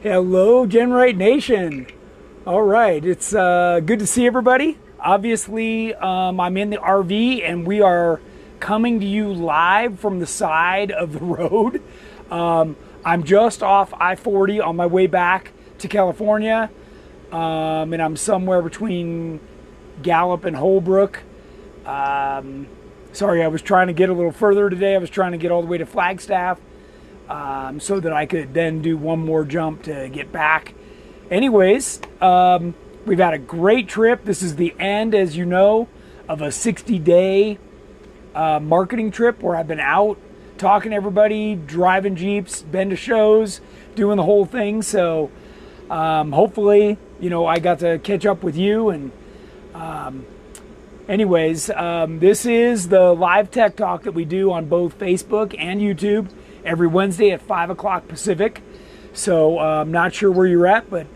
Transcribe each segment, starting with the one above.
Hello, GenRight Nation. All right, it's good to see everybody. Obviously, I'm in the RV and we are coming to you live from the side of the road. I'm just off I-40 on my way back to California, and I'm somewhere between Gallup and Holbrook. Sorry, I was trying to get a little further today. I was trying to get all the way to Flagstaff so that I could then do one more jump to get back. Anyways, we've had a great trip. This is the end, as you know, of a 60-day marketing trip where I've been out talking to everybody, driving Jeeps, been to shows, doing the whole thing. So hopefully, you know, I got to catch up with you. And anyways, this is the live tech talk that we do on both Facebook and YouTube every Wednesday at 5 o'clock Pacific. So I'm not sure where you're at, but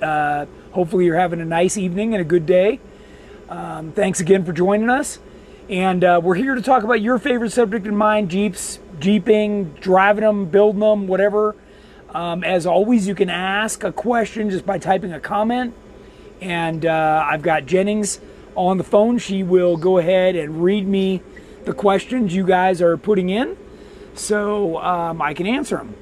hopefully you're having a nice evening and a good day. Thanks again for joining us. And we're here to talk about your favorite subject in mind, Jeeps, Jeeping, driving them, building them, whatever. As always, you can ask a question just by typing a comment. And I've got Jennings on the phone. She will go ahead and read me the questions you guys are putting in, so I can answer them.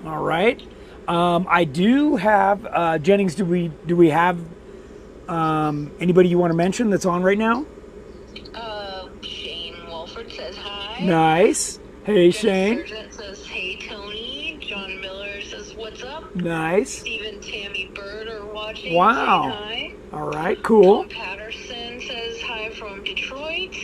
All right. I do have Jennings. Do we have anybody you want to mention that's on right now? Shane Walford says hi. Nice. Hey, Jeff Shane. Sargent says hey, Tony. John Miller says what's up. Nice. Stephen Tammy Bird are watching. Wow. Saying hi. All right. Cool. Tom Patterson says hi from Detroit.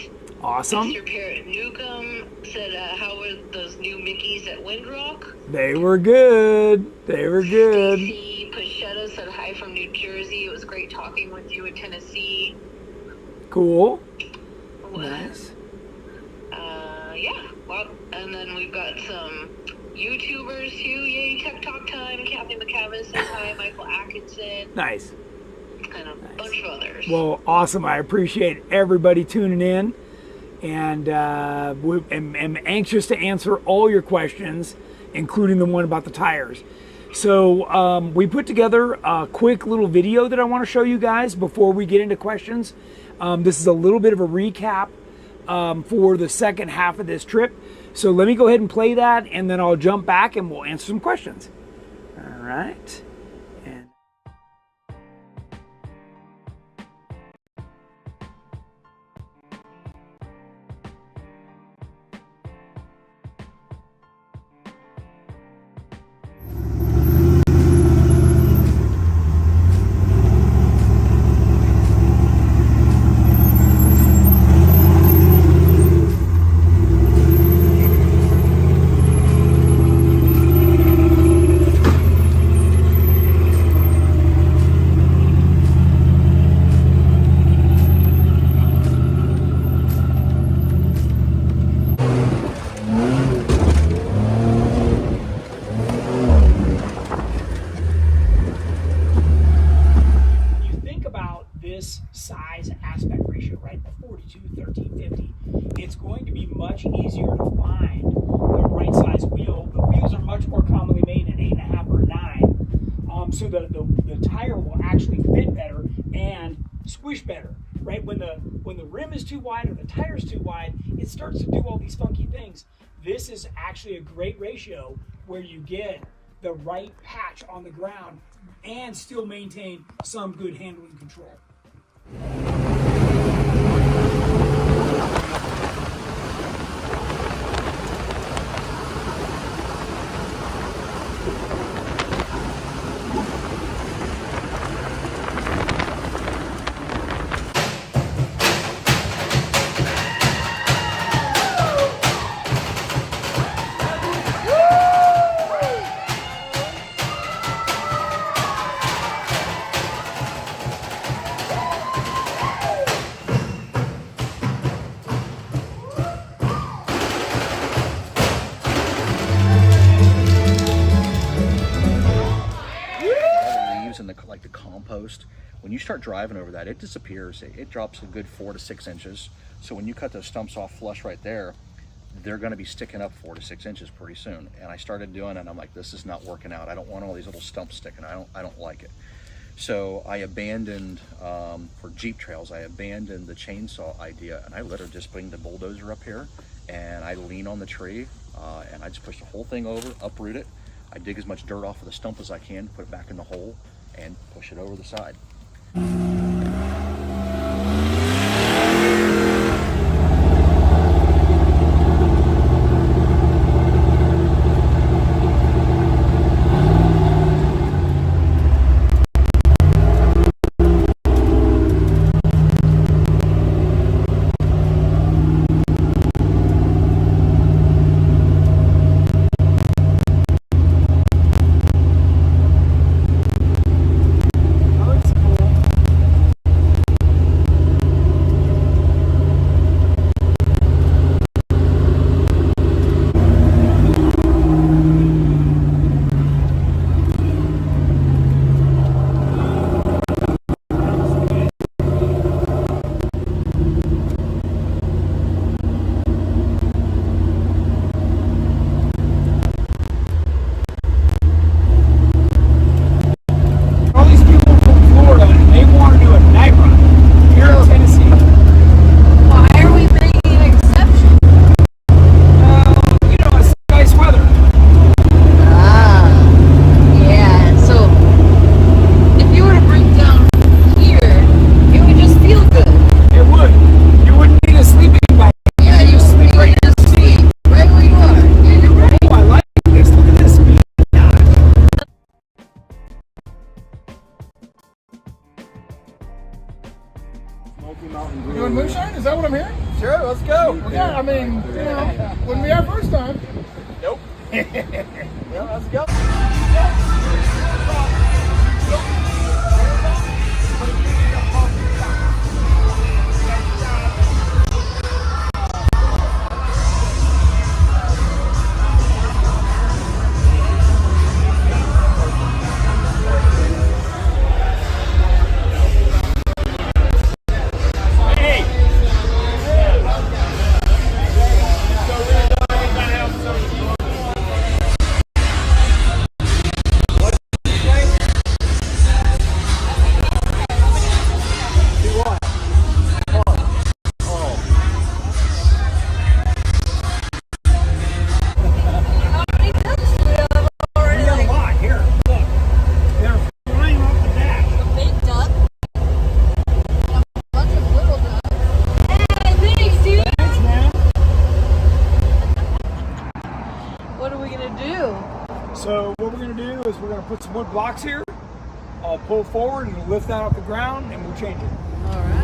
Awesome. Mr. Parrot Newcomb said how were those new Mickeys at WINDROCK? They were good. They were good. Stacy Pachetta said hi from New Jersey. It was great talking with you in Tennessee. Cool. What? Nice. Yeah. Well, and then we've got some YouTubers too. Yay, Tech Talk Time. Kathy McCavis says hi. Michael Atkinson. Nice. And a bunch of others. Well, awesome. I appreciate everybody tuning in, and am anxious to answer all your questions, including the one about the tires. So we put together a quick little video that I want to show you guys before we get into questions. This is a little bit of a recap for the second half of this trip. So let me go ahead and play that, and then I'll jump back and we'll answer some questions. All right. And size aspect ratio, right? The 42, 13, 50. It's going to be much easier to find the right size wheel. The wheels are much more commonly made at 8.5 or 9, so that the tire will actually fit better and squish better, right? When the rim is too wide or the tire is too wide, it starts to do all these funky things. This is actually a great ratio where you get the right patch on the ground and still maintain some good handling control. compost, when you start driving over that, it disappears. It drops a good 4 to 6 inches. So when you cut those stumps off flush right there, they're going to be sticking up 4 to 6 inches pretty soon. And I started doing it, and I'm like, this is not working out. I don't want all these little stumps sticking. I don't like it. So I abandoned, for Jeep trails, I abandoned the chainsaw idea, and I literally just bring the bulldozer up here, and I lean on the tree, and I just push the whole thing over, uproot it. I dig as much dirt off of the stump as I can, put it back in the hole, and push it over the side. We're doing moonshine? Is that what I'm hearing? Sure, let's go. Yeah, I mean, you know, wouldn't be our first time. Nope. Well, let's go. So what we're going to do is we're going to put some wood blocks here. I'll pull forward and lift that off the ground and we'll change it. All right.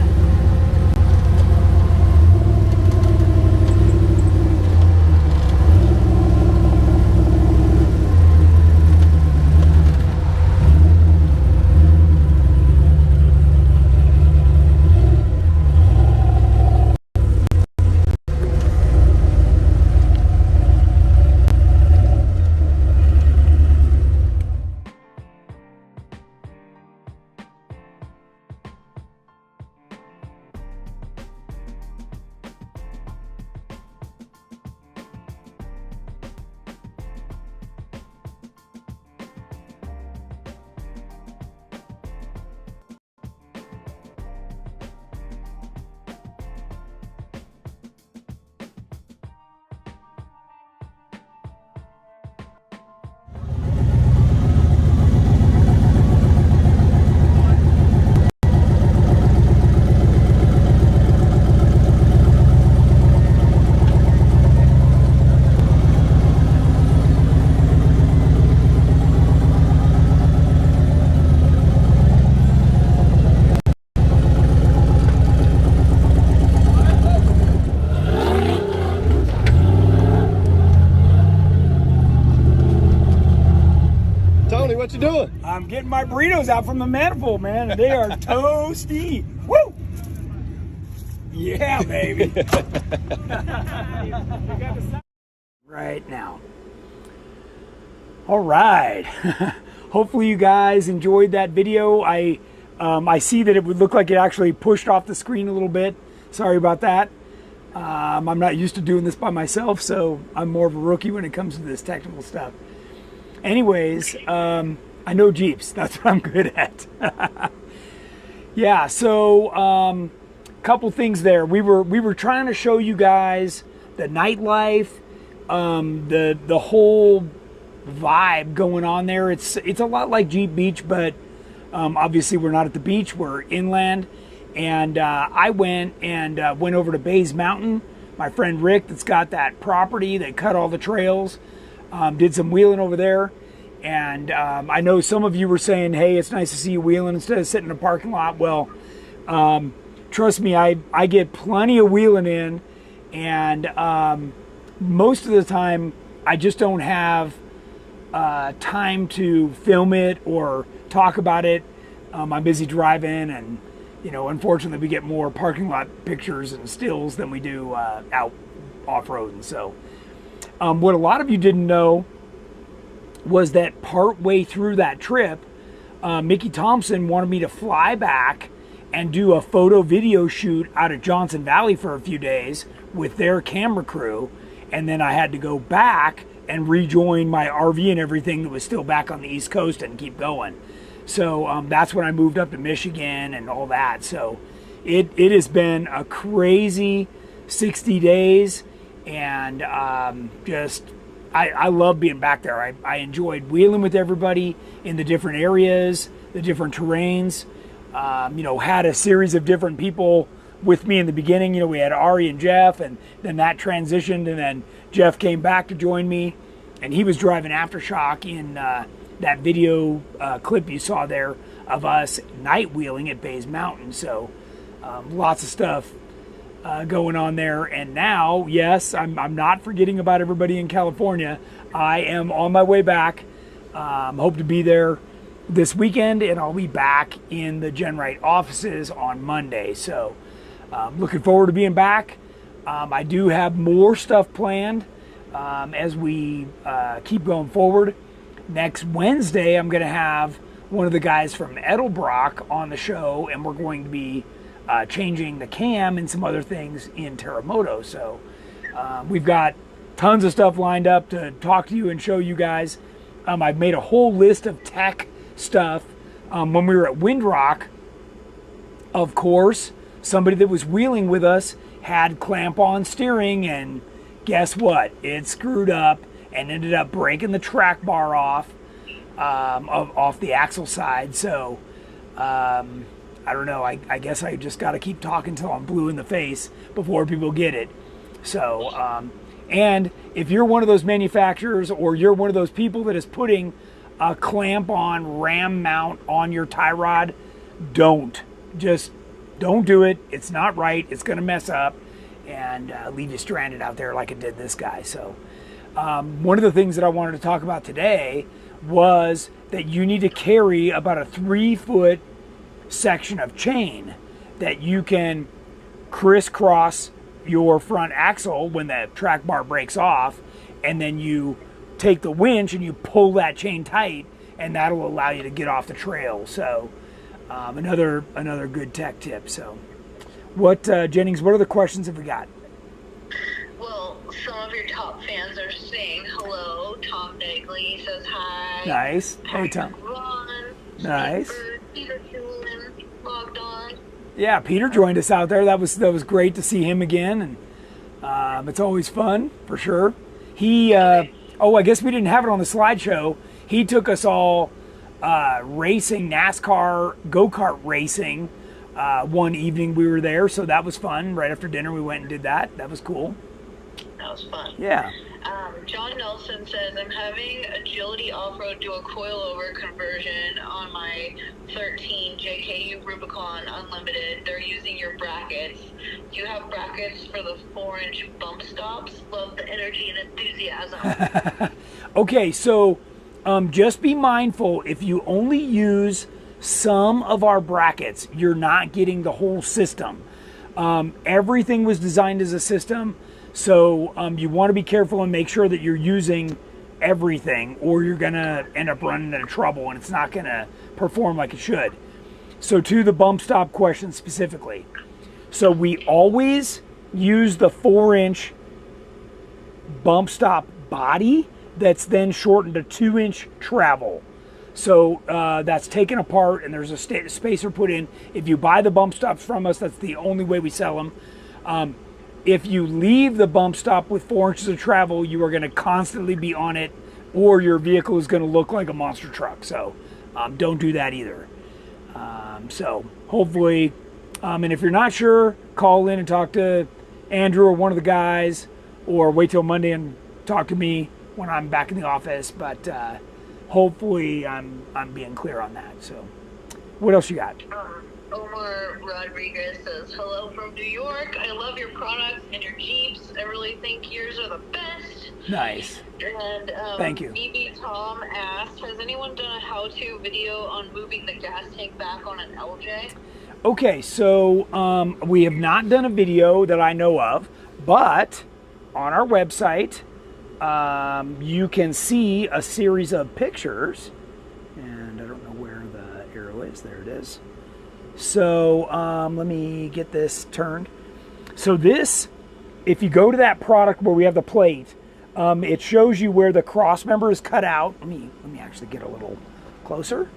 What you doing? I'm getting my burritos out from the manifold, man, and they are toasty. Woo! Yeah, baby. Right now. All right. Hopefully you guys enjoyed that video. I see that it would look like it actually pushed off the screen a little bit. Sorry about that. I'm not used to doing this by myself, so I'm more of a rookie when it comes to this technical stuff. Anyways, I know Jeeps. That's what I'm good at. Yeah, so couple things there. We were trying to show you guys the nightlife, the whole vibe going on there. It's a lot like Jeep Beach, but obviously we're not at the beach. We're inland. And I went over to Bays Mountain. My friend Rick, that's got that property, they cut all the trails, did some wheeling over there. And I know some of you were saying, hey, it's nice to see you wheeling instead of sitting in a parking lot. Well, trust me, I get plenty of wheeling in, and most of the time I just don't have time to film it or talk about it. I'm busy driving, and unfortunately we get more parking lot pictures and stills than we do out off-roading. So what a lot of you didn't know was that part way through that trip, Mickey Thompson wanted me to fly back and do a photo video shoot out of Johnson Valley for a few days with their camera crew, and then I had to go back and rejoin my RV and everything that was still back on the East Coast and keep going. So that's when I moved up to Michigan and all that. So it has been a crazy 60 days, and I love being back there. I enjoyed wheeling with everybody in the different areas, the different terrains. Had a series of different people with me in the beginning. We had Ari and Jeff, and then that transitioned, and then Jeff came back to join me, and he was driving Aftershock in that video clip you saw there of us night wheeling at Bays Mountain. So lots of stuff going on there. And now, yes, I'm not forgetting about everybody in California. I am on my way back. Hope to be there this weekend, and I'll be back in the GenRight offices on Monday. So looking forward to being back. I do have more stuff planned as we keep going forward. Next Wednesday, I'm going to have one of the guys from Edelbrock on the show, and we're going to be changing the cam and some other things in Terremoto. So we've got tons of stuff lined up to talk to you and show you guys. I've made a whole list of tech stuff. When we were at WINDROCK, of course, somebody that was wheeling with us had clamp-on steering, and guess what? It screwed up and ended up breaking the track bar off the axle side. So I don't know. I guess I just got to keep talking till I'm blue in the face before people get it. So and if you're one of those manufacturers, or you're one of those people that is putting a clamp-on ram mount on your tie rod, don't do it. It's not right. It's going to mess up and leave you stranded out there like it did this guy. So one of the things that I wanted to talk about today was that you need to carry about a 3-foot section of chain that you can crisscross your front axle when the track bar breaks off, and then you take the winch and you pull that chain tight, and that'll allow you to get off the trail. So another good tech tip. So what Jennings, what other questions have we got? Well, some of your top fans are saying hello. Tom Dagley says hi. Nice. Hey, Tom. Ron, nice. Peter Schulen logged on. Yeah, Peter joined us out there. That was great to see him again, and it's always fun for sure. He I guess we didn't have it on the slideshow. He took us all racing, NASCAR go-kart racing one evening we were there, so that was fun. Right after dinner we went and did that. That was cool. That was fun. Yeah. John Nelson says, I'm having Agility Off-Road do a coilover conversion on my 13 JKU Rubicon Unlimited. They're using your brackets. Do you have brackets for the 4-inch bump stops? Love the energy and enthusiasm. Okay, so just be mindful, if you only use some of our brackets, you're not getting the whole system. Everything was designed as a system. So you want to be careful and make sure that you're using everything, or you're going to end up running into trouble and it's not going to perform like it should. So to the bump stop question specifically. So we always use the 4-inch bump stop body that's then shortened to 2-inch travel. So that's taken apart and there's a spacer put in. If you buy the bump stops from us, that's the only way we sell them. If you leave the bump stop with 4 inches of travel, you are going to constantly be on it, or your vehicle is going to look like a monster truck. So don't do that either. So hopefully, and if you're not sure, call in and talk to Andrew or one of the guys, or wait till Monday and talk to me when I'm back in the office. But hopefully I'm being clear on that. So what else you got? Omar Rodriguez says, hello from New York. I love your products and your Jeeps. I really think yours are the best. Nice. And thank you. BB Tom asked, has anyone done a how-to video on moving the gas tank back on an LJ? Okay, so we have not done a video that I know of, but on our website, you can see a series of pictures, and I don't know where the arrow is. There it is. So let me get this turned. So this, if you go to that product where we have the plate, it shows you where the cross member is cut out. Let me actually get a little closer.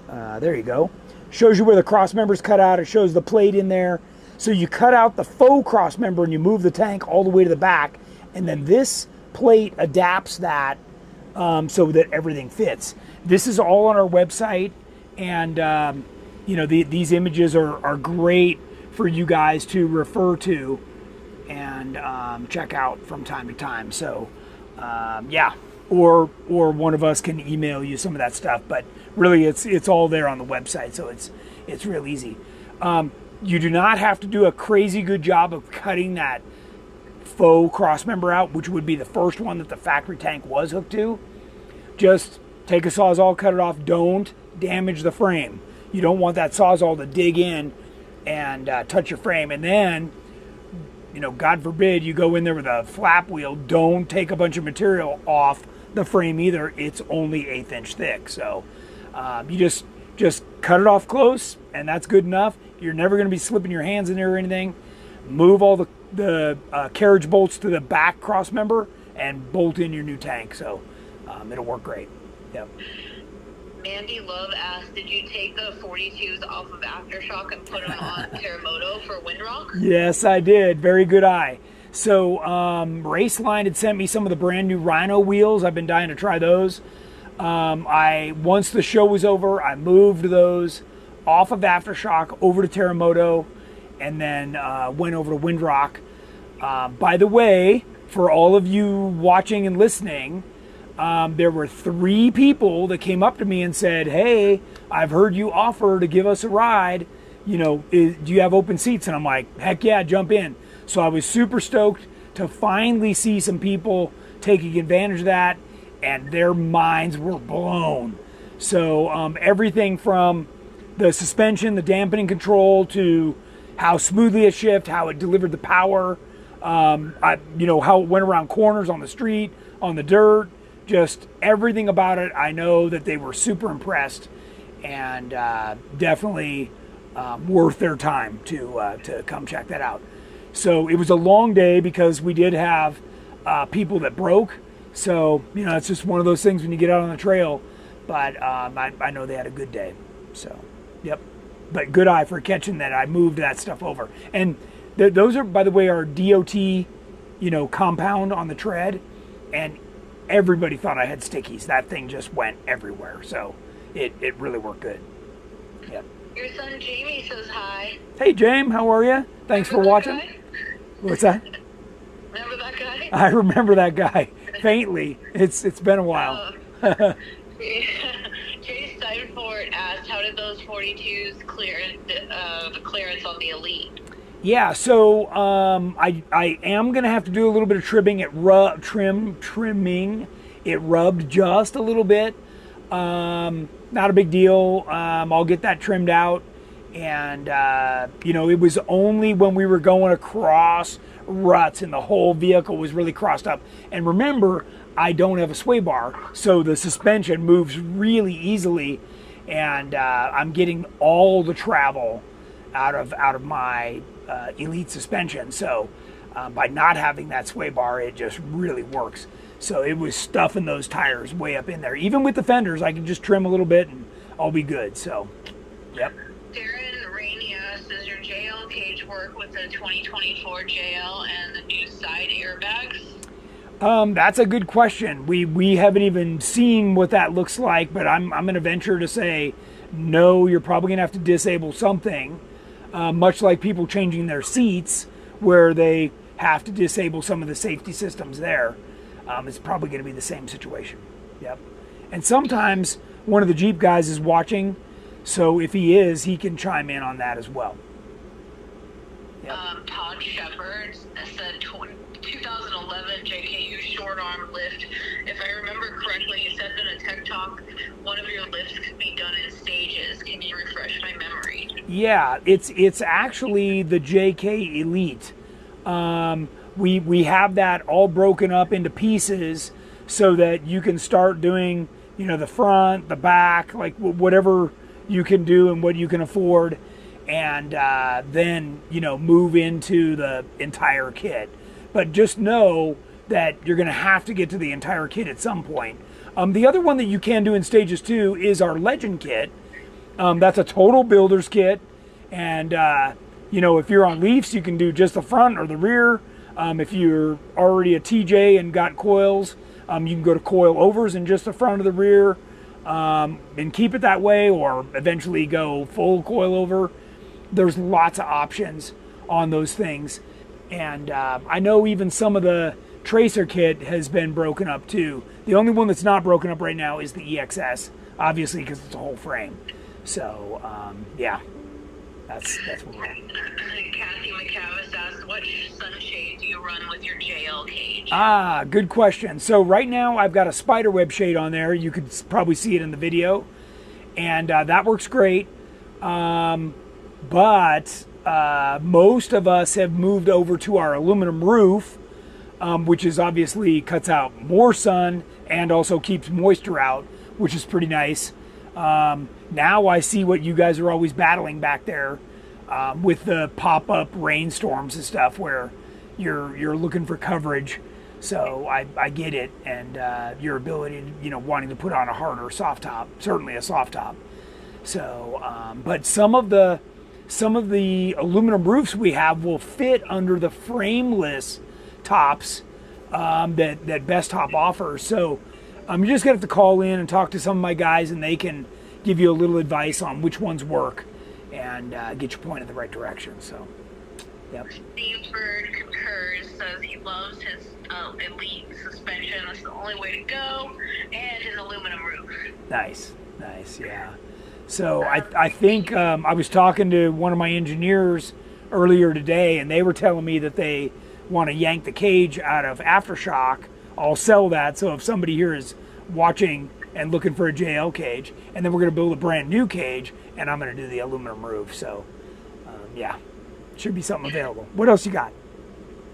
There you go. Shows you where the cross member is cut out. It shows the plate in there. So you cut out the faux cross member and you move the tank all the way to the back, and then this plate adapts that so that everything fits. This is all on our website. And, you know, these images are great for you guys to refer to and check out from time to time. So, yeah, or one of us can email you some of that stuff. But really, it's all there on the website, so it's real easy. You do not have to do a crazy good job of cutting that faux cross member out, which would be the first one that the factory tank was hooked to. Just take a Sawzall, cut it off. Don't damage the frame. You don't want that Sawzall to dig in and touch your frame. And then, you know, God forbid you go in there with a flap wheel, don't take a bunch of material off the frame either. It's only 1/8 inch thick. So you just cut it off close, and that's good enough. You're never going to be slipping your hands in there or anything. Move all the carriage bolts to the back cross member and bolt in your new tank. So it'll work great. Yep. Mandy Love asked, did you take the 42s off of Aftershock and put them on Terremoto for WINDROCK? Yes, I did. Very good eye. So Raceline had sent me some of the brand new Rhino wheels. I've been dying to try those. Once the show was over, I moved those off of Aftershock over to Terremoto, and then went over to WINDROCK. By the way, for all of you watching and listening, there were 3 people that came up to me and said, hey, I've heard you offer to give us a ride. You know, do you have open seats? And I'm like, heck yeah, jump in. So I was super stoked to finally see some people taking advantage of that, and their minds were blown. So everything from the suspension, the dampening control, to how smoothly it shifted, how it delivered the power, you know, how it went around corners on the street, on the dirt, just everything about it. I know that they were super impressed, and definitely worth their time to come check that out. So it was a long day because we did have people that broke. So, you know, it's just one of those things when you get out on the trail. But I know they had a good day. So, yep. But good eye for catching that. I moved that stuff over. And those are, by the way, our DOT, you know, compound on the tread. And everybody thought I had stickies. That thing just went everywhere. So it really worked good. Yep. Your son Jamie says hi. Hey, James. How are you? Thanks for watching. Guy? What's that? Remember that guy? I remember that guy faintly. It's been a while. Jay Steinfort asked, how did those 42s clear the clearance on the Elite? Yeah, so I am gonna have to do a little bit of trimming. Trimming. It rubbed just a little bit. Not a big deal. I'll get that trimmed out. And you know, it was only when we were going across ruts and the whole vehicle was really crossed up. And remember, I don't have a sway bar, so the suspension moves really easily, and I'm getting all the travel out of my Elite suspension. So by not having that sway bar, it just really works. So it was stuffing those tires way up in there. Even with the fenders, I can just trim a little bit and I'll be good. So, yep. Darren Rainey asks, does your JL cage work with the 2024 JL and the new side airbags? That's a good question. We haven't even seen what that looks like, but I'm going to venture to say no, you're probably going to have to disable something, much like people changing their seats where they have to disable some of the safety systems there. It's probably going to be the same situation. Yep. And sometimes one of the Jeep guys is watching, so if he is, he can chime in on that as well. Yep. Todd Shepard said 2011 JKU short arm lift. If I remember correctly, you said in a tech talk one of your lifts could be done in stages. Can you refresh my memory? Yeah, it's actually the JK Elite. We have that all broken up into pieces so that you can start doing, you know, the front, the back, like whatever you can do and what you can afford, and then, you know, move into the entire kit. But just know that you're going to have to get to the entire kit at some point. The other one that you can do in stages too is our Legend kit. That's a total builder's kit, and you know, if you're on Leafs, you can do just the front or the rear. If you're already a TJ and got coils, you can go to coil overs in just the front or the rear, and keep it that way, or eventually go full coil over. There's lots of options on those things, and I know even some of the Tracer kit has been broken up too. The only one that's not broken up right now is the EXS, obviously because it's a whole frame. So yeah, that's what we're on. Kathy McCavis asked, what sunshade do you run with your JL cage? Ah, good question. So right now I've got a spiderweb shade on there. You could probably see it in the video, and that works great. But most of us have moved over to our aluminum roof, which is obviously cuts out more sun and also keeps moisture out, which is pretty nice. Now I see what you guys are always battling back there with the pop-up rainstorms and stuff where you're looking for coverage. So I get it, and your ability to, you know, wanting to put on a harder soft top, certainly a soft top. So, but some of the aluminum roofs we have will fit under the frameless tops that Best Top offers. So you're just gonna have to call in and talk to some of my guys, and they can give you a little advice on which ones work and get you pointed in the right direction. So, yep. Steve Bird concurs, says he loves his Elite suspension. That's the only way to go, and his aluminum roof. Nice, yeah. So I think I was talking to one of my engineers earlier today, and they were telling me that they want to yank the cage out of Aftershock. I'll sell that, so if somebody here is watching and looking for a JL cage, and then we're going to build a brand new cage, and I'm going to do the aluminum roof. So yeah, should be something available. What else you got?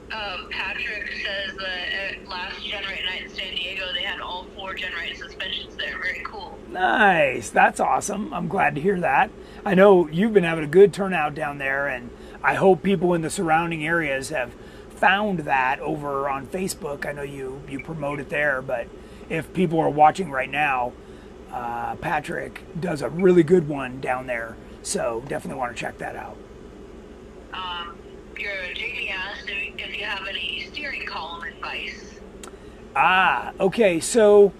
Patrick says that at last GenRight night in San Diego, they had all 4 GenRight suspensions there. Very cool. Nice. That's awesome. I'm glad to hear that. I know you've been having a good turnout down there, and I hope people in the surrounding areas have found that over on Facebook. I know you promote it there, but if people are watching right now, Patrick does a really good one down there, so definitely want to check that out. Jamie asked if you have any steering column advice. Okay, so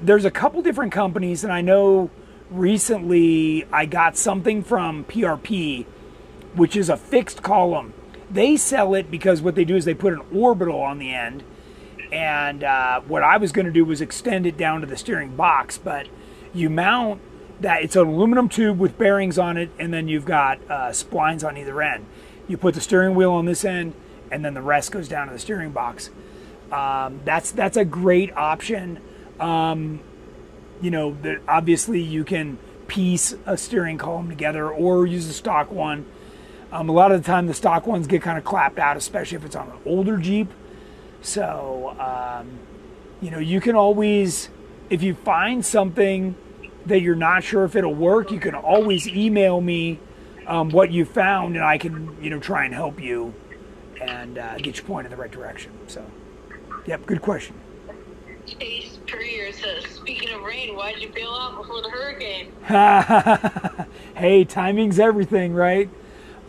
there's a couple different companies, and I know recently I got something from PRP, which is a fixed column. They sell it because what they do is they put an orbital on the end, and what I was going to do was extend it down to the steering box, but you mount that, it's an aluminum tube with bearings on it, and then you've got splines on either end. You put the steering wheel on this end, and then the rest goes down to the steering box. That's a great option. You know, obviously you can piece a steering column together or use a stock one. A lot of the time the stock ones get kind of clapped out, especially if it's on an older Jeep. So, you know, you can always, if you find something that you're not sure if it'll work, you can always email me what you found, and I can, try and help you and get you pointed in the right direction. So, yep, good question. Chase Courier says, speaking of rain, why'd you bail out before the hurricane? Hey, timing's everything, right?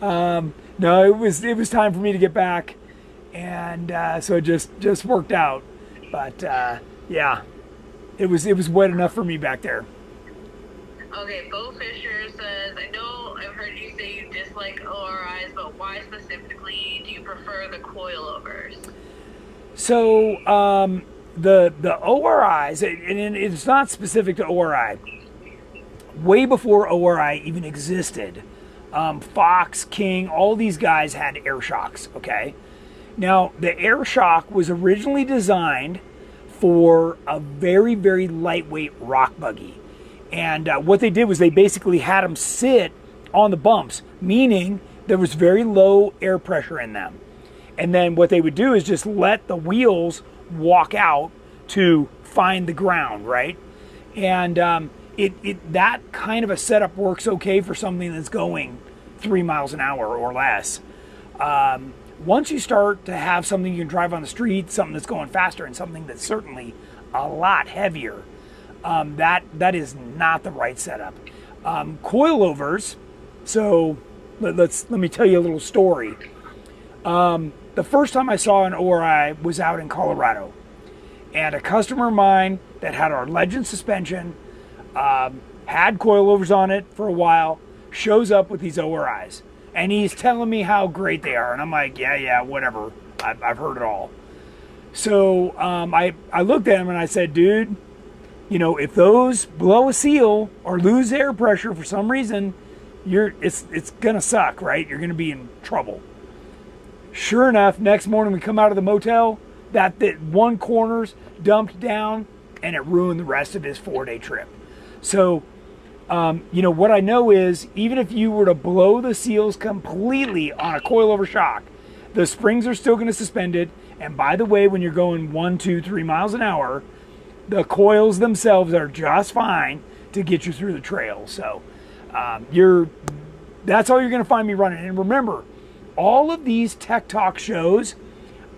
No, it was time for me to get back, and so it just worked out. But yeah, it was wet enough for me back there. Okay, Bo Fisher says, I know I've heard you say you dislike ORIs, but why specifically do you prefer the coilovers? So the ORIs, and it's not specific to ORI. Way before ORI even existed, Fox, King, all these guys had air shocks, okay? Now, the air shock was originally designed for a very, very lightweight rock buggy. And what they did was they basically had them sit on the bumps, meaning there was very low air pressure in them. And then what they would do is just let the wheels walk out to find the ground, right? And that kind of a setup works okay for something that's going 3 miles an hour or less. Once you start to have something you can drive on the street, something that's going faster, and something that's certainly a lot heavier, that is not the right setup. Coilovers. So let me tell you a little story. The first time I saw an ORI was out in Colorado, and a customer of mine that had our Legend suspension, had coilovers on it for a while, shows up with these ORIs, and he's telling me how great they are, and I'm like, yeah, whatever. I've heard it all. So I looked at him and I said, dude, if those blow a seal or lose air pressure for some reason, it's gonna suck, right? You're gonna be in trouble. Sure enough, next morning we come out of the motel, that one corner's dumped down, and it ruined the rest of his 4-day trip. So, what I know is, even if you were to blow the seals completely on a coilover shock, the springs are still going to suspend it. And by the way, when you're going 1, 2, 3 miles an hour, the coils themselves are just fine to get you through the trail. So that's all you're going to find me running. And remember, all of these Tech Talk shows,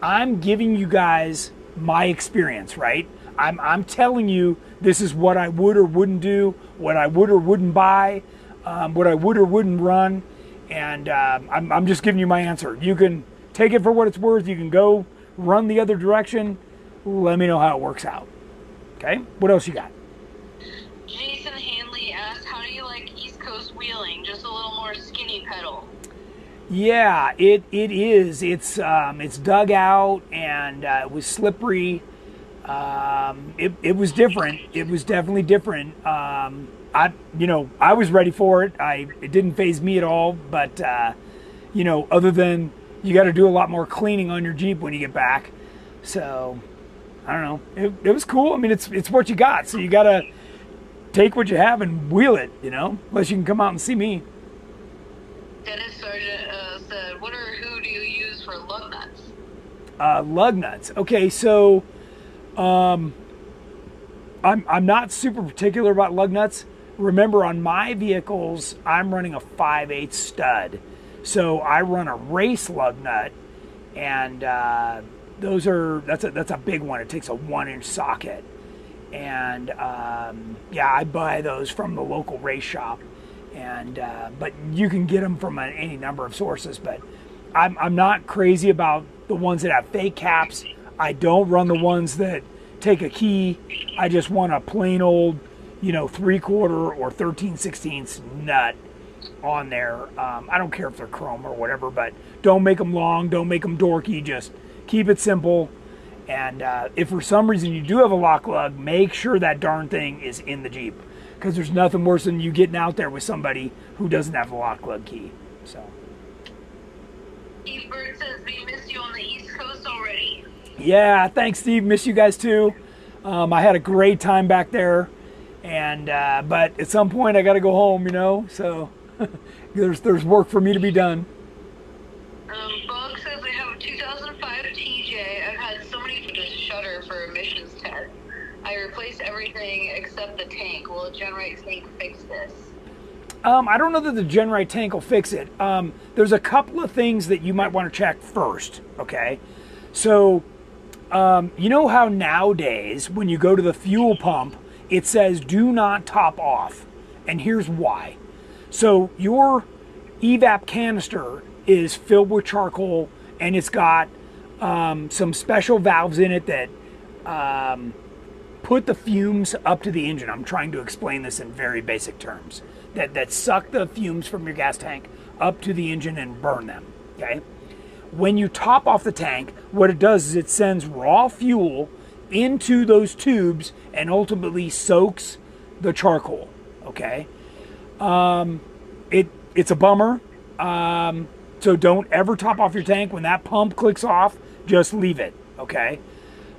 I'm giving you guys my experience, right? I'm telling you this is what I would or wouldn't do, what I would or wouldn't buy, what I would or wouldn't run, and I'm just giving you my answer. You can take it for what it's worth. You can go run the other direction. Let me know how it works out. Okay? What else you got? Jason Hanley asked, how do you like East Coast wheeling? Just a little more skinny pedal. Yeah, it is. It's dug out, and it was slippery. It was different. It was definitely different. I was ready for it. It didn't faze me at all. But other than you got to do a lot more cleaning on your Jeep when you get back. So I don't know. It was cool. I mean, it's what you got. So you got to take what you have and wheel it. Unless you can come out and see me. Dennis Sargent said, who do you use for lug nuts? Lug nuts. Okay, so I'm not super particular about lug nuts. Remember, on my vehicles, I'm running a 5/8 stud. So I run a race lug nut, and that's a big one. It takes a 1-inch socket. And I buy those from the local race shop. And but you can get them from any number of sources. But I'm not crazy about the ones that have fake caps. I don't run the ones that take a key. I just want a plain old, 3/4 or 13/16 nut on there. I don't care if they're chrome or whatever, but don't make them long. Don't make them dorky. Just keep it simple. And if for some reason you do have a lock lug, make sure that darn thing is in the Jeep. Because there's nothing worse than you getting out there with somebody who doesn't have a lock lug key. So. Steve Bird says, we missed you on the East Coast already. Yeah, thanks, Steve. Miss you guys too. I had a great time back there, and but at some point I got to go home, So there's work for me to be done. Bug says they have a 2005 TJ. I've had so many just shutter for emissions test. I replaced everything except the tank. Will a GenRight tank fix this? I don't know that the GenRight tank will fix it. There's a couple of things that you might want to check first, okay? So, you know how nowadays when you go to the fuel pump, it says do not top off, and here's why. So your evap canister is filled with charcoal, and it's got some special valves in it that put the fumes up to the engine. I'm trying to explain this in very basic terms. That suck the fumes from your gas tank up to the engine and burn them, okay? When you top off the tank, what it does is it sends raw fuel into those tubes and ultimately soaks the charcoal, okay? It's a bummer, so don't ever top off your tank. When that pump clicks off, just leave it, okay?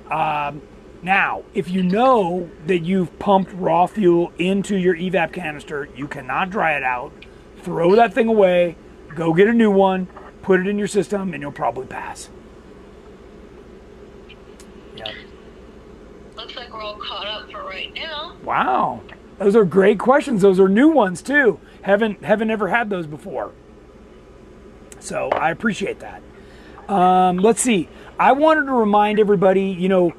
Now, if you know that you've pumped raw fuel into your evap canister, you cannot dry it out. Throw that thing away, go get a new one, put it in your system, and you'll probably pass. Yep. Looks like we're all caught up for right now. Wow. Those are great questions. Those are new ones, too. Haven't ever had those before. So I appreciate that. Let's see. I wanted to remind everybody, you know,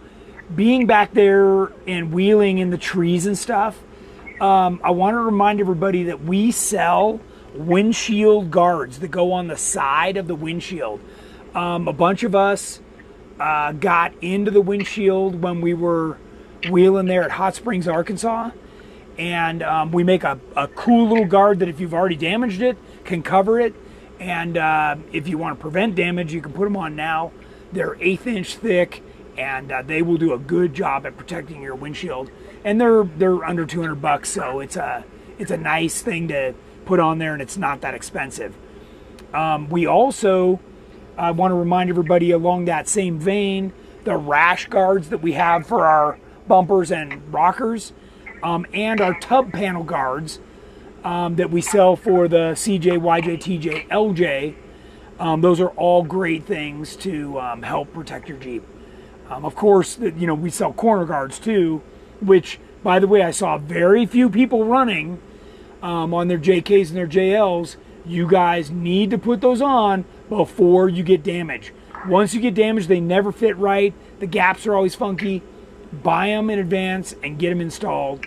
being back there and wheeling in the trees and stuff, I want to remind everybody that we sell windshield guards that go on the side of the windshield. A bunch of us got into the windshield when we were wheeling there at Hot Springs, Arkansas. And we make a cool little guard that if you've already damaged it, can cover it. And if you want to prevent damage, you can put them on now. They're 1/8 inch thick, and they will do a good job at protecting your windshield. And they're under $200, so it's a nice thing to put on there, and it's not that expensive. We also want to remind everybody along that same vein, the rash guards that we have for our bumpers and rockers, and our tub panel guards that we sell for the CJ, YJ, TJ, LJ. Those are all great things to help protect your Jeep. Of course, you know, we sell corner guards too, which, by the way, I saw very few people running on their JKs and their JLs. You guys need to put those on before you get damaged. Once you get damaged, they never fit right. The gaps are always funky. Buy them in advance and get them installed.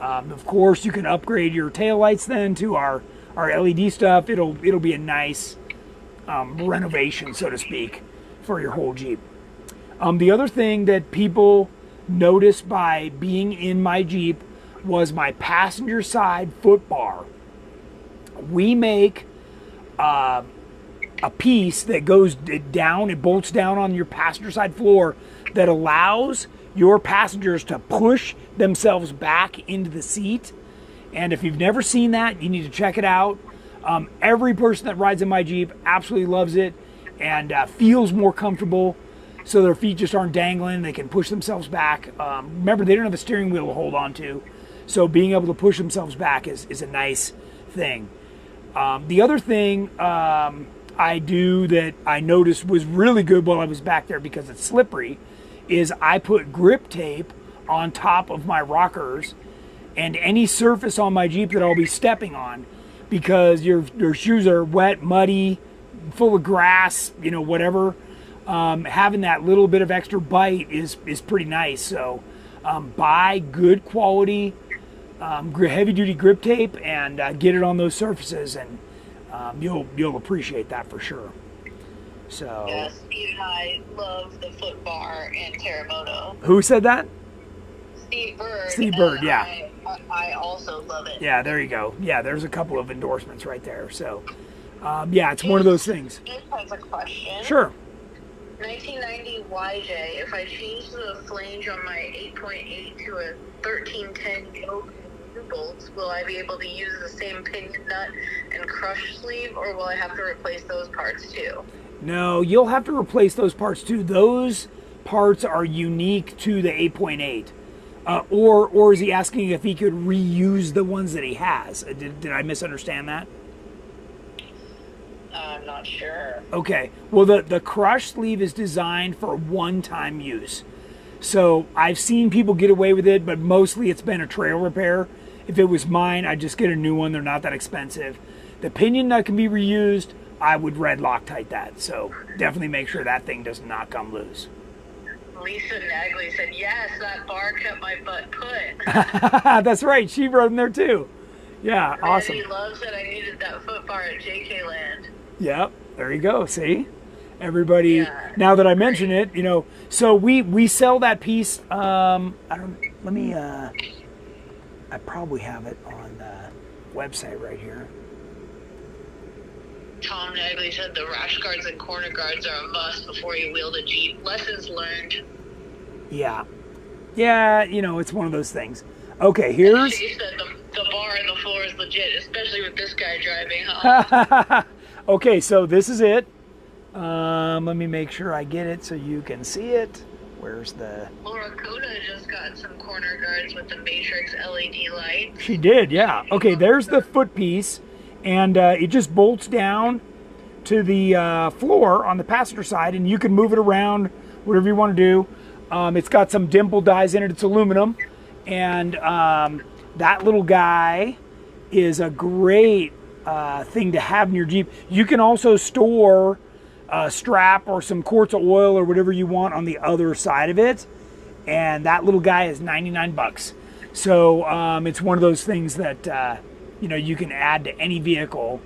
Of course, you can upgrade your taillights then to our LED stuff. It'll be a nice renovation, so to speak, for your whole Jeep. The other thing that people noticed by being in my Jeep was my passenger side foot bar. We make a piece that goes down, it bolts down on your passenger side floor that allows your passengers to push themselves back into the seat. And if you've never seen that, you need to check it out. Every person that rides in my Jeep absolutely loves it and feels more comfortable, so their feet just aren't dangling. They can push themselves back. Remember, they don't have a steering wheel to hold on to, so being able to push themselves back is a nice thing. The other thing I do that I noticed was really good while I was back there because it's slippery is I put grip tape on top of my rockers and any surface on my Jeep that I'll be stepping on, because your shoes are wet, muddy, full of grass, you know, whatever. Having that little bit of extra bite is pretty nice. So buy good quality heavy duty grip tape and get it on those surfaces, and you'll appreciate that for sure. So yeah, Steve and I love the foot bar in Terremoto. Who said that? Steve Bird. Steve Bird, yeah. I also love it. Yeah, there you go. Yeah, there's a couple of endorsements right there. So yeah, it's one of those things. This has a question. Sure. 1990 YJ, if I change the flange on my 8.8 to a 1310 yoke bolts, will I be able to use the same pinion nut and crush sleeve, or will I have to replace those parts too? No, you'll have to replace those parts too. Those parts are unique to the 8.8. Or is he asking if he could reuse the ones that he has? Did I misunderstand that? I'm not sure. Okay. Well, the crush sleeve is designed for one-time use. So I've seen people get away with it, but mostly it's been a trail repair. If it was mine, I'd just get a new one. They're not that expensive. The pinion nut can be reused. I would red Loctite that. So definitely make sure that thing does not come loose. Lisa Nagley said, yes, that bar kept my butt put. That's right. She rode in there too. Yeah, awesome. Randy loves that I needed that foot bar at JK Land. Yep, there you go. See? Everybody, now that I mention it, you know, so we sell that piece. I probably have it on the website right here. Tom Nagley said the rash guards and corner guards are a must before you wheel the Jeep. Lessons learned. Yeah. Yeah, you know, it's one of those things. Okay, here's... She said the bar and the floor is legit, especially with this guy driving, huh? Okay, so this is it. Let me make sure I get it so you can see it. Where's the... Laura Coda just got some corner guards with the Matrix LED light. She did, yeah. Okay, there's the foot piece. And it just bolts down to the floor on the passenger side, and you can move it around, whatever you want to do. It's got some dimple dies in it. It's aluminum. And that little guy is a great thing to have in your Jeep. You can also store a strap or some quarts of oil or whatever you want on the other side of it. And that little guy is 99 bucks. So it's one of those things that... you know, you can add to any vehicle.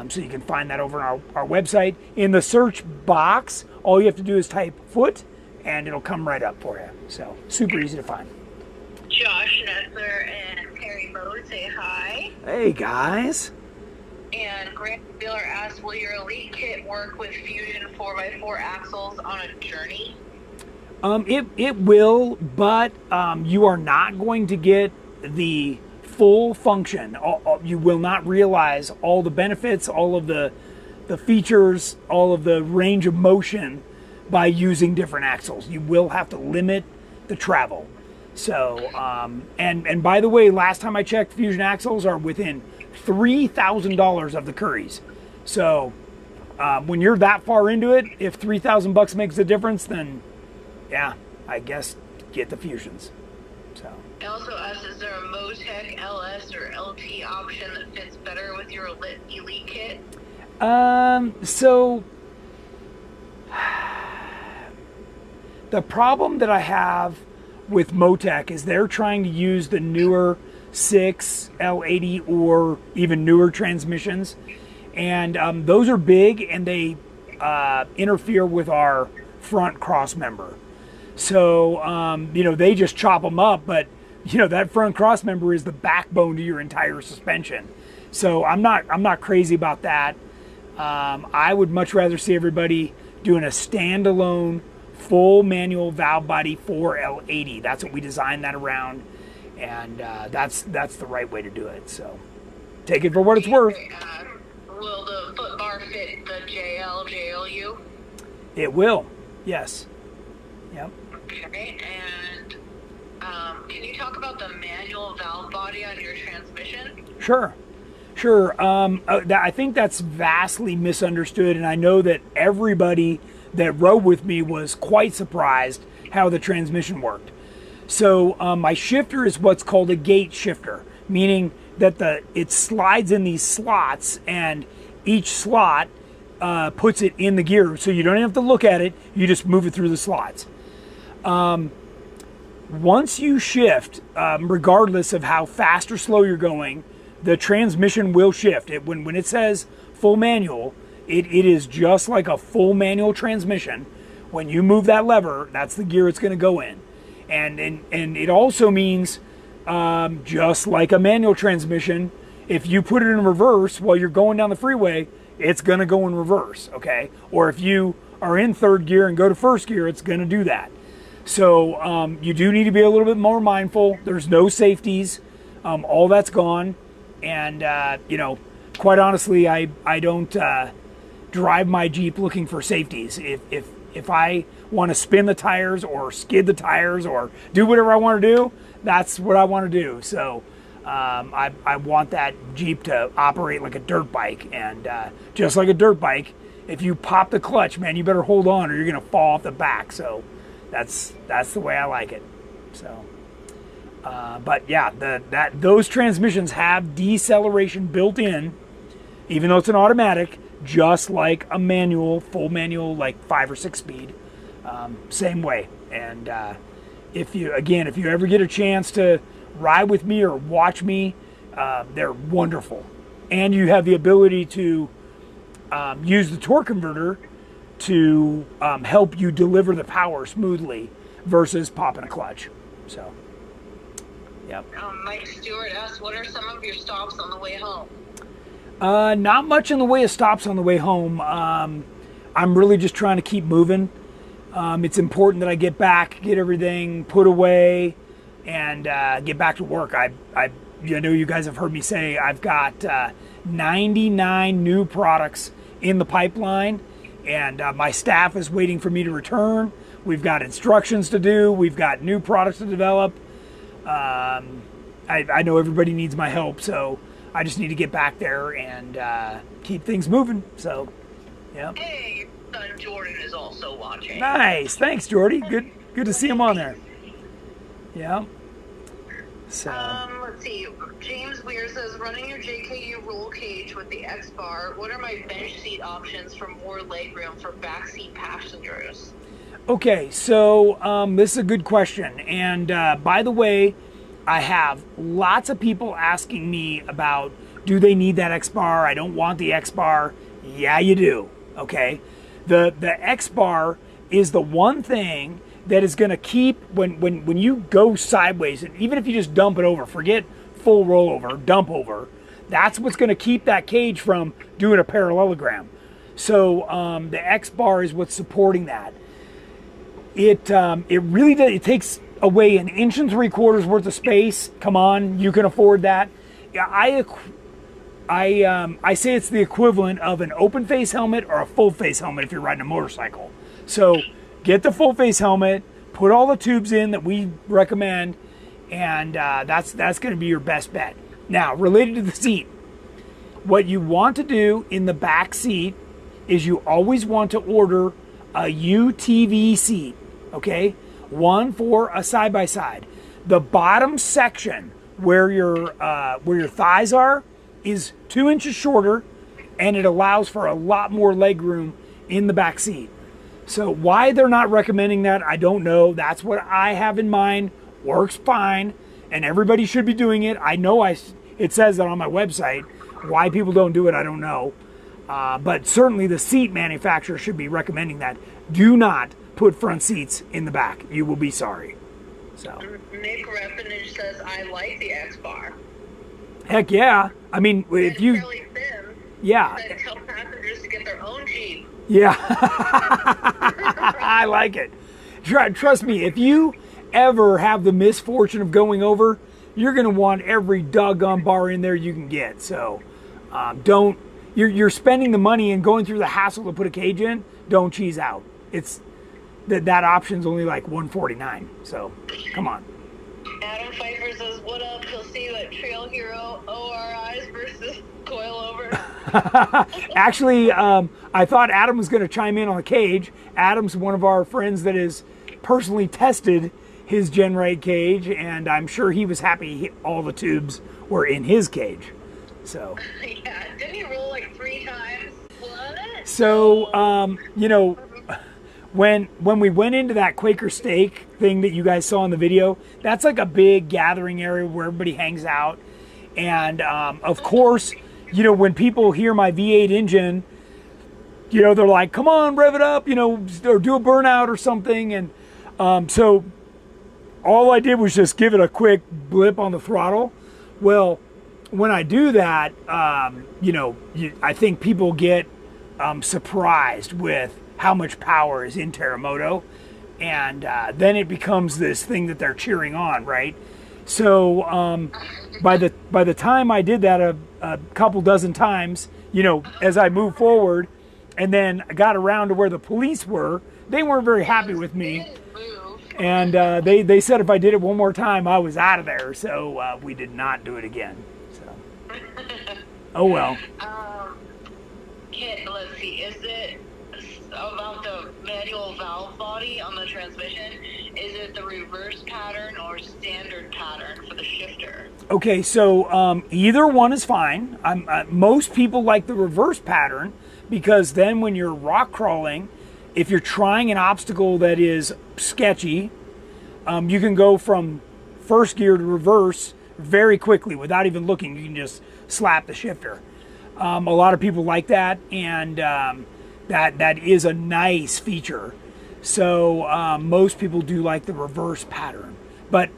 So you can find that over on our website. In the search box, all you have to do is type foot, and it'll come right up for you. So super easy to find. Josh Nessler and Terry Mode say hi. Hey, guys. And Grant Miller asked, will your Elite kit work with Fusion 4x4 axles on a journey? It will, but you are not going to get the full function. You will not realize all the benefits, all of the features, all of the range of motion by using different axles. You will have to limit the travel. So, and by the way, last time I checked, Fusion axles are within $3,000 of the Curries. So, when you're that far into it, if $3,000 makes a difference, then yeah, I guess get the Fusions. So. He also asked, is there a Motec LS or LT option that fits better with your Elite kit? So the problem that I have with Motec is they're trying to use the newer 6 L80 or even newer transmissions, and those are big and they interfere with our front cross member. So you know, they just chop them up, but you know, that front cross member is the backbone to your entire suspension. So I'm not crazy about that. I would much rather see everybody doing a standalone full manual valve body 4L80. That's what we designed that around, and that's the right way to do it. So take it for what it's worth. Will the foot bar fit the JLU? It will, yes. Yep. Okay, and can you talk about the manual valve body on your transmission? Sure. I think that's vastly misunderstood, and I know that everybody that rode with me was quite surprised how the transmission worked. So my shifter is what's called a gate shifter, meaning that it slides in these slots, and each slot puts it in the gear, so you don't have to look at it, you just move it through the slots. Once you shift, regardless of how fast or slow you're going, the transmission will shift. When it says full manual, it is just like a full manual transmission. When you move that lever, that's the gear it's going to go in. And it also means, just like a manual transmission, if you put it in reverse while you're going down the freeway, it's going to go in reverse, okay? Or if you are in third gear and go to first gear, it's going to do that. So you do need to be a little bit more mindful. There's no safeties. All that's gone. And, you know, quite honestly, I don't drive my Jeep looking for safeties. If I want to spin the tires or skid the tires or do whatever I want to do, that's what I want to do. So I want that Jeep to operate like a dirt bike. And just like a dirt bike, if you pop the clutch, man, you better hold on or you're going to fall off the back. So that's the way I like it. So But yeah, those transmissions have deceleration built in, even though it's an automatic, just like a manual, full manual, like 5 or 6 speed, same way. And if you ever get a chance to ride with me or watch me, they're wonderful. And you have the ability to use the torque converter to help you deliver the power smoothly versus popping a clutch. So, yep. Mike Stewart asked, what are some of your stops on the way home? Not much in the way of stops on the way home. I'm really just trying to keep moving. It's important that I get back, get everything put away, and get back to work. I know you guys have heard me say I've got 99 new products in the pipeline, and my staff is waiting for me to return. We've got instructions to do. We've got new products to develop. I know everybody needs my help, so I just need to get back there and keep things moving. So, yeah. Hey, your son Jordan is also watching. Nice. Thanks, Jordy. Good to see him on there. Yeah. So. Let's see. James Weir says, running your JKU roll cage with the X bar, what are my bench seat options for more legroom for backseat passengers? Okay, so this is a good question. And by the way, I have lots of people asking me about, do they need that X bar? I don't want the X bar. Yeah, you do. Okay. The X bar is the one thing that is going to keep, when you go sideways, and even if you just dump it over, forget full rollover, dump over, that's what's going to keep that cage from doing a parallelogram. So the X bar is what's supporting that. It really does, it takes away 1 3/4 inches worth of space. Come on, you can afford that. Yeah, I say it's the equivalent of an open face helmet or a full face helmet if you're riding a motorcycle. So get the full face helmet, put all the tubes in that we recommend, and that's going to be your best bet. Now, related to the seat, what you want to do in the back seat is you always want to order a UTV seat, okay? One for a side-by-side. The bottom section where your thighs are is 2 inches shorter, and it allows for a lot more leg room in the back seat. So why they're not recommending that, I don't know. That's what I have in mind. Works fine, and everybody should be doing it. I know it says that on my website. Why people don't do it, I don't know. But certainly the seat manufacturer should be recommending that. Do not put front seats in the back. You will be sorry. So Nick Repinage says, I like the X bar. Heck yeah. I mean, if you... Really thin. Yeah. That tell passengers to get their own Jeep. Yeah. I like it. Trust me, if you ever have the misfortune of going over, you're going to want every doggone bar in there you can get. So don't... You're spending the money and going through the hassle to put a cage in. Don't cheese out. It's that option's only like $149. So come on. Adam Pfeiffer says, what up? He'll see you at Trail Hero ORIs versus Coilover. Actually, I thought Adam was going to chime in on the cage. Adam's one of our friends that has personally tested his GenRight cage, and I'm sure he was happy all the tubes were in his cage. So. Yeah, didn't he roll like 3 times? What? So, you know, when we went into that Quaker Steak thing that you guys saw in the video, that's like a big gathering area where everybody hangs out. And, of course, you know, when people hear my V8 engine, you know, they're like, come on, rev it up, you know, or do a burnout or something. And so all I did was just give it a quick blip on the throttle. Well, when I do that, you know, I think people get surprised with how much power is in Terremoto, and then it becomes this thing that they're cheering on, right? So by the time I did that a couple dozen times, you know, as I moved forward, and then I got around to where the police were, they weren't very happy with me, and they said if I did it one more time, I was out of there. So we did not do it again. So oh well. Let's see, is it about the manual valve body on the transmission. Is it the reverse pattern or standard pattern for the shifter? Okay, so either one is fine. Most people like the reverse pattern because then when you're rock crawling, if you're trying an obstacle that is sketchy, you can go from first gear to reverse very quickly without even looking. You can just slap the shifter. A lot of people like that, and that is a nice feature. So most people do like the reverse pattern. But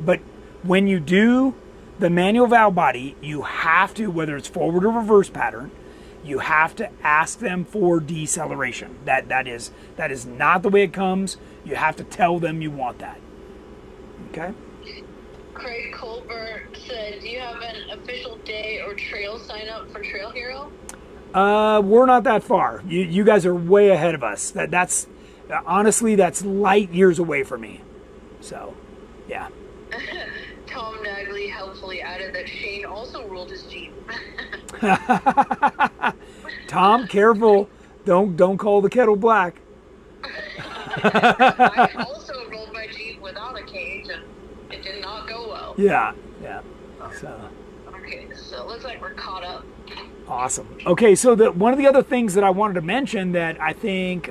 when you do the manual valve body, you have to, whether it's forward or reverse pattern, you have to ask them for deceleration. That is not the way it comes. You have to tell them you want that. Okay? Craig Colbert said, do you have an official day or trail sign up for Trail Hero? We're not that far. You guys are way ahead of us. That's honestly, that's light years away from me. So, yeah. Tom Nagley helpfully added that Shane also rolled his Jeep. Tom, careful. Don't call the kettle black. I also rolled my Jeep without a cage, and it did not go well. Yeah. So. Okay, so it looks like we're caught up. Awesome. Okay, so one of the other things that I wanted to mention that I think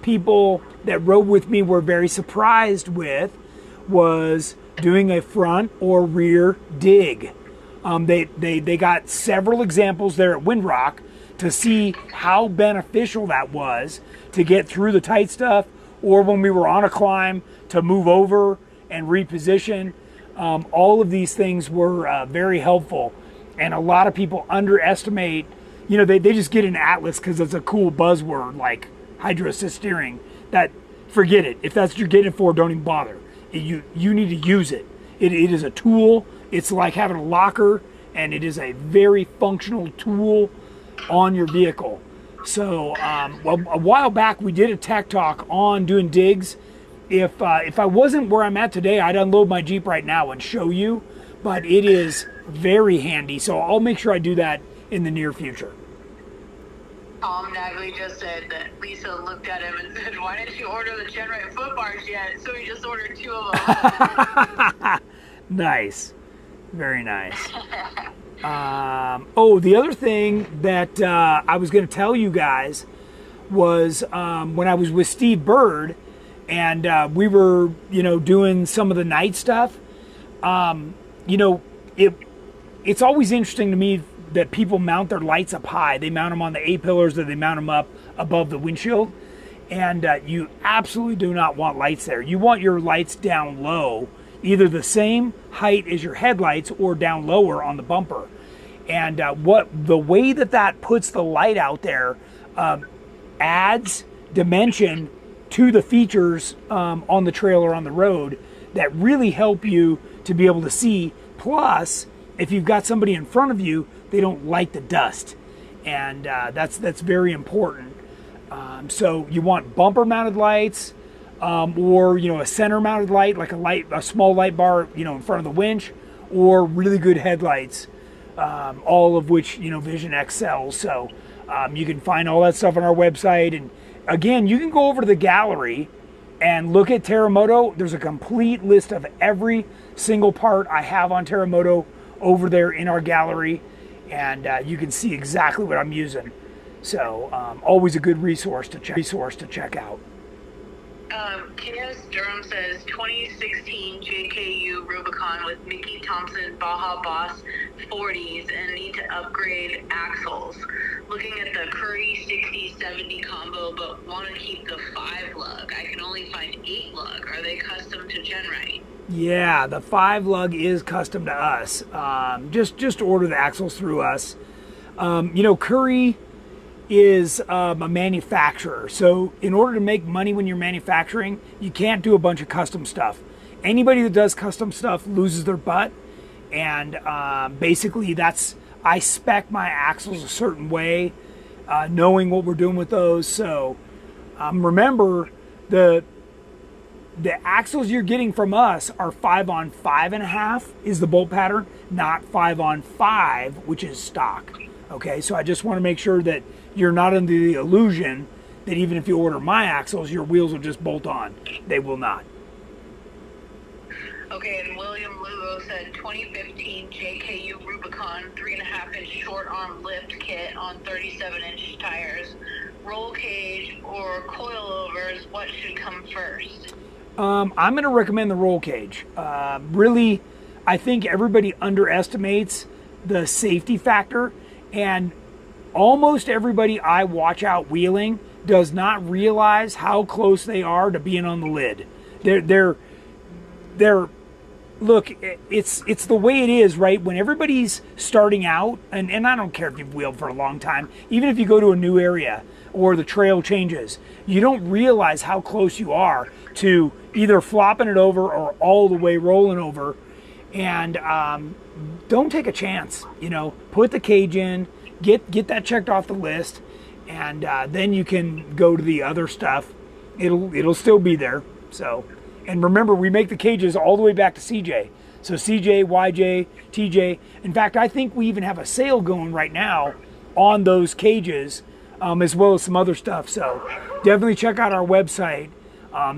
people that rode with me were very surprised with was doing a front or rear dig. They got several examples there at WINDROCK to see how beneficial that was to get through the tight stuff, or when we were on a climb to move over and reposition. All of these things were very helpful, and a lot of people underestimate, they just get an Atlas because it's a cool buzzword like hydro assist steering. That, forget it. If that's what you're getting it for, don't even bother. You need to use it. It is a tool. It's like having a locker, and it is a very functional tool on your vehicle. So a while back we did a tech talk on doing digs. If I wasn't where I'm at today, I'd unload my Jeep right now and show you, but it is very handy. So I'll make sure I do that in the near future. Tom Nagley just said that Lisa looked at him and said, why didn't you order the GenRight foot bars yet? So he just ordered 2 of them. Nice. Very nice. The other thing that I was going to tell you guys was when I was with Steve Bird and we were, doing some of the night stuff, it's always interesting to me that people mount their lights up high. They mount them on the A-pillars, or they mount them up above the windshield. And you absolutely do not want lights there. You want your lights down low, either the same height as your headlights or down lower on the bumper. And the way that puts the light out there adds dimension to the features on the trail or on the road that really help you to be able to see. Plus, if you've got somebody in front of you, they don't like the dust, and that's very important. So you want bumper mounted lights, or a center mounted light, like a small light bar, in front of the winch, or really good headlights, all of which Vision X sells. So you can find all that stuff on our website, and again, you can go over to the gallery and look at Terremoto. There's a complete list of every single part I have on Terremoto over there in our gallery, and you can see exactly what I'm using. So always a good resource to check out. K.S. Durham says 2016 JKU Rubicon with Mickey Thompson Baja Boss 40s and need to upgrade axles. Looking at the Curry 60-70 combo, but want to keep the 5 lug. I can only find 8 lug. Are they custom to GenRight? Yeah, the 5 lug is custom to us. Just order the axles through us. Curry is a manufacturer, so in order to make money when you're manufacturing, you can't do a bunch of custom stuff. Anybody that does custom stuff loses their butt, and basically I spec my axles a certain way, knowing what we're doing with those. So remember, the axles you're getting from us are 5-on-5.5 is the bolt pattern, not 5-on-5, which is stock. Okay, so I just want to make sure that you're not under the illusion that even if you order my axles, your wheels will just bolt on. They will not. Okay, and William Lugo said 2015 JKU Rubicon 3.5-inch short arm lift kit on 37-inch tires. Roll cage or coilovers, what should come first? I'm going to recommend the roll cage. Really, I think everybody underestimates the safety factor, and almost everybody I watch out wheeling does not realize how close they are to being on the lid. They're look, it's the way it is, right? When everybody's starting out, and I don't care if you've wheeled for a long time, even if you go to a new area or the trail changes, you don't realize how close you are to either flopping it over or all the way rolling over. And don't take a chance, you know, put the cage in, get that checked off the list, and then you can go to the other stuff. It'll still be there. So, and remember, we make the cages all the way back to CJ. So CJ, YJ, TJ. In fact, I think we even have a sale going right now on those cages, as well as some other stuff. So definitely check out our website.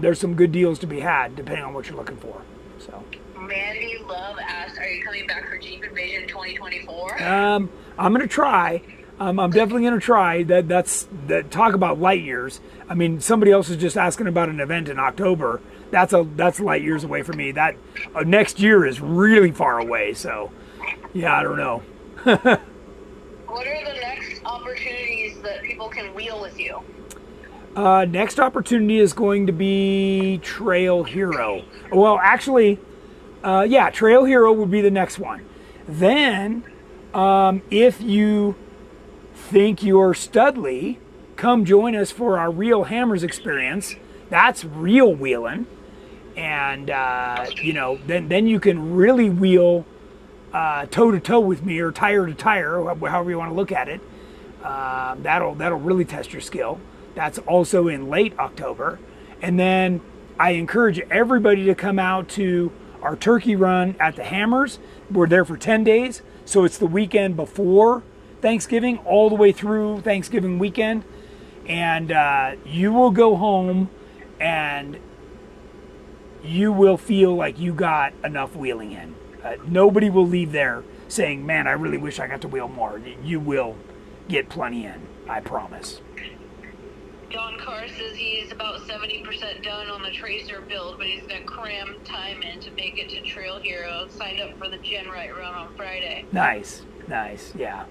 There's some good deals to be had depending on what you're looking for. So. Mandy Love asked, are you coming back for Jeep Invasion 2024? I'm going to try. I'm definitely going to try. That's talk about light years. I mean, somebody else is just asking about an event in October. That's light years away from me. That next year is really far away. So, yeah, I don't know. What are the next opportunities that people can wheel with you? Next opportunity is going to be Trail Hero. Well, actually, yeah, Trail Hero would be the next one. Then, if you think you're studly, come join us for our Real Hammers experience. That's real wheeling. And, you know, then you can really wheel toe-to-toe with me, or tire-to-tire, however you want to look at it. That'll really test your skill. That's also in late October. And then I encourage everybody to come out to our turkey run at the Hammers. We're there for 10 days. So it's the weekend before Thanksgiving, all the way through Thanksgiving weekend. And you will go home and you will feel like you got enough wheeling in. Nobody will leave there saying, man, I really wish I got to wheel more. You will get plenty in, I promise. Don Carr says he's about 70% done on the Tracer build, but he's going to cram time in to make it to Trail Hero. Signed up for the GenRight run on Friday. Nice, yeah.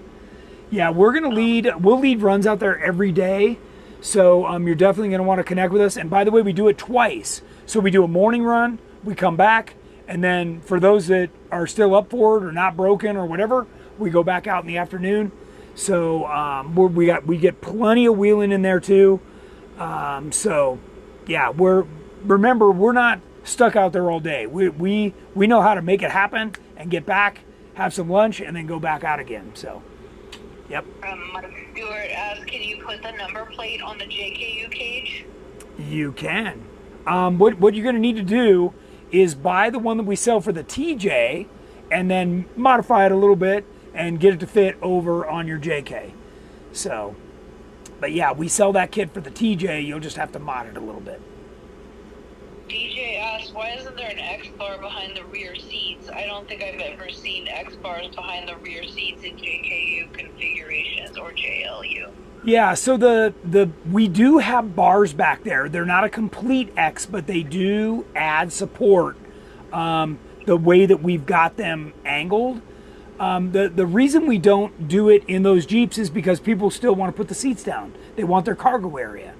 Yeah, we'll lead runs out there every day. So you're definitely going to want to connect with us. And by the way, we do it twice. So we do a morning run, we come back, and then for those that are still up for it or not broken or whatever, we go back out in the afternoon. So we get plenty of wheeling in there too. So yeah, remember we're not stuck out there all day. We know how to make it happen and get back, have some lunch, and then go back out again. So, yep. Mike Stewart asked, can you put the number plate on the JKU cage? You can. What you're going to need to do is buy the one that we sell for the TJ, and then modify it a little bit and get it to fit over on your JK. So, but yeah, we sell that kit for the TJ. You'll just have to mod it a little bit. DJ asked, why isn't there an X bar behind the rear seats? I don't think I've ever seen X bars behind the rear seats in JKU configurations or JLU. Yeah, so we do have bars back there. They're not a complete X, but they do add support the way that we've got them angled. The reason we don't do it in those Jeeps is because people still want to put the seats down. They want their cargo area.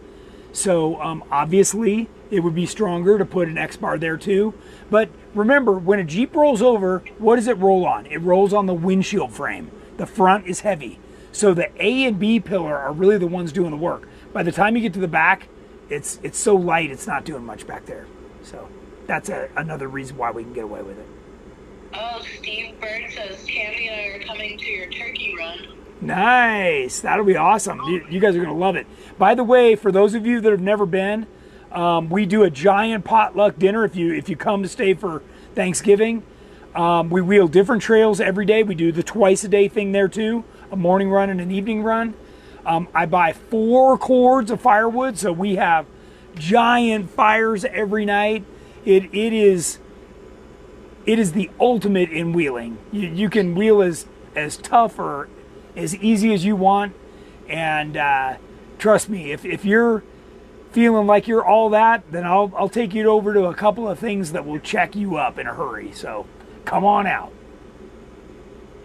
So obviously it would be stronger to put an X bar there too. But remember, when a Jeep rolls over, what does it roll on? It rolls on the windshield frame. The front is heavy. So the A and B pillar are really the ones doing the work. By the time you get to the back, it's so light it's not doing much back there. So that's another reason why we can get away with it. Oh, Steve Bird says Tammy and I are coming to your turkey run. Nice. That'll be awesome. You guys are going to love it. By the way, for those of you that have never been, we do a giant potluck dinner if you come to stay for Thanksgiving. We wheel different trails every day. We do the twice a day thing there too, a morning run and an evening run. I buy 4 cords of firewood, so we have giant fires every night. It is the ultimate in wheeling. You can wheel as tough or as easy as you want, and trust me, if you're feeling like you're all that, then I'll take you over to a couple of things that will check you up in a hurry. So come on out.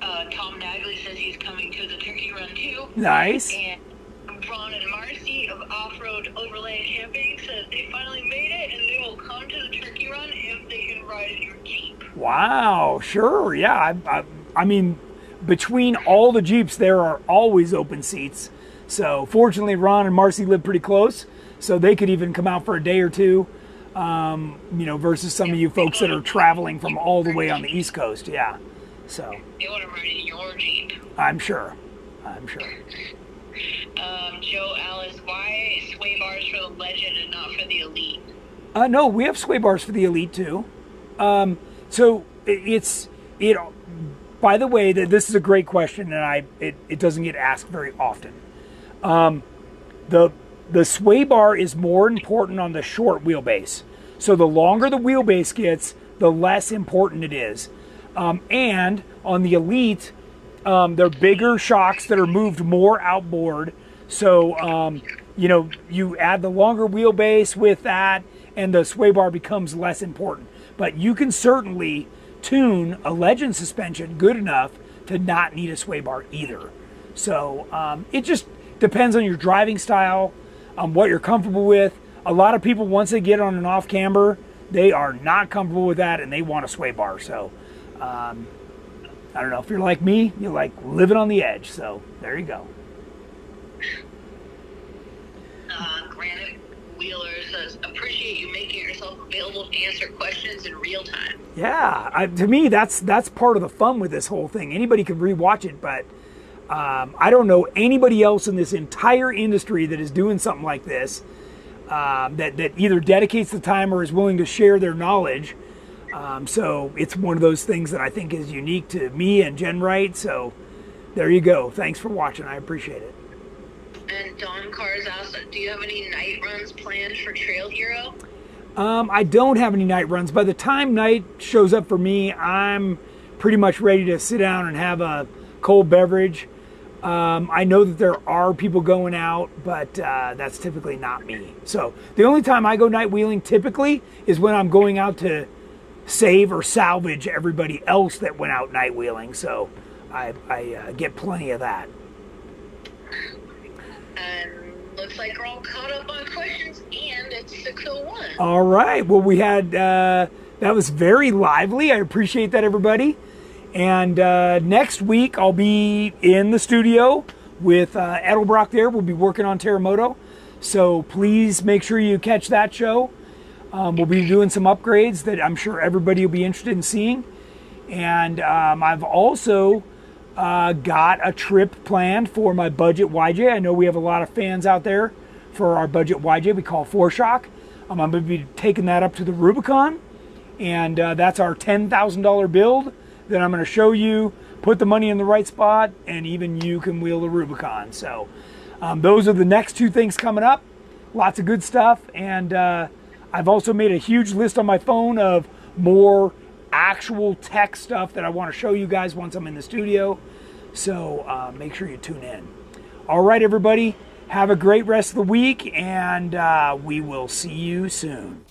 Tom Nagley says he's coming to the turkey run too. Nice. And Ron and Marcy of Off-Road Overland Camping says they finally made it and they will come to the turkey run if they can ride in your Jeep. Wow, sure, yeah. I mean, between all the Jeeps, there are always open seats. So fortunately, Ron and Marcy live pretty close, so they could even come out for a day or two, versus some of you folks that are traveling from all the way on the East Coast, yeah. So They want to ride in your Jeep. I'm sure. Joe Alice, why sway bars for the Legend and not for the Elite? No, we have sway bars for the Elite too. So by the way, this is a great question, and it doesn't get asked very often. The sway bar is more important on the short wheelbase. So the longer the wheelbase gets, the less important it is. And on the Elite, they're bigger shocks that are moved more outboard. So, you add the longer wheelbase with that, and the sway bar becomes less important. But you can certainly tune a Legend suspension good enough to not need a sway bar either. So it just depends on your driving style, what you're comfortable with. A lot of people, once they get on an off camber, they are not comfortable with that and they want a sway bar. So I don't know, if you're like me, you like living on the edge. So there you go. Granite Wheeler says, appreciate you making yourself available to answer questions in real time. Yeah, to me, that's part of the fun with this whole thing. Anybody can rewatch it, but I don't know anybody else in this entire industry that is doing something like this, that either dedicates the time or is willing to share their knowledge. So it's one of those things that I think is unique to me and GenRight. So there you go. Thanks for watching. I appreciate it. And Don Cars asked, do you have any night runs planned for Trail Hero? I don't have any night runs. By the time night shows up for me, I'm pretty much ready to sit down and have a cold beverage. I know that there are people going out, but that's typically not me. So the only time I go night wheeling typically is when I'm going out to save or salvage everybody else that went out night wheeling. So I get plenty of that. And looks like we're all caught up on questions, and it's 6:01. All right. Well, we had that was very lively. I appreciate that, everybody. And next week I'll be in the studio with Edelbrock. There, we'll be working on Terremoto. So please make sure you catch that show. We'll be doing some upgrades that I'm sure everybody will be interested in seeing. And I've also got a trip planned for my budget YJ. I know we have a lot of fans out there for our budget YJ we call 4-shock. I'm going to be taking that up to the Rubicon, and that's our $10,000 build that I'm going to show you, put the money in the right spot, and even you can wheel the Rubicon. So those are the next 2 things coming up. Lots of good stuff, and I've also made a huge list on my phone of more actual tech stuff that I want to show you guys once I'm in the studio. So make sure you tune in. All right, everybody, have a great rest of the week, and we will see you soon.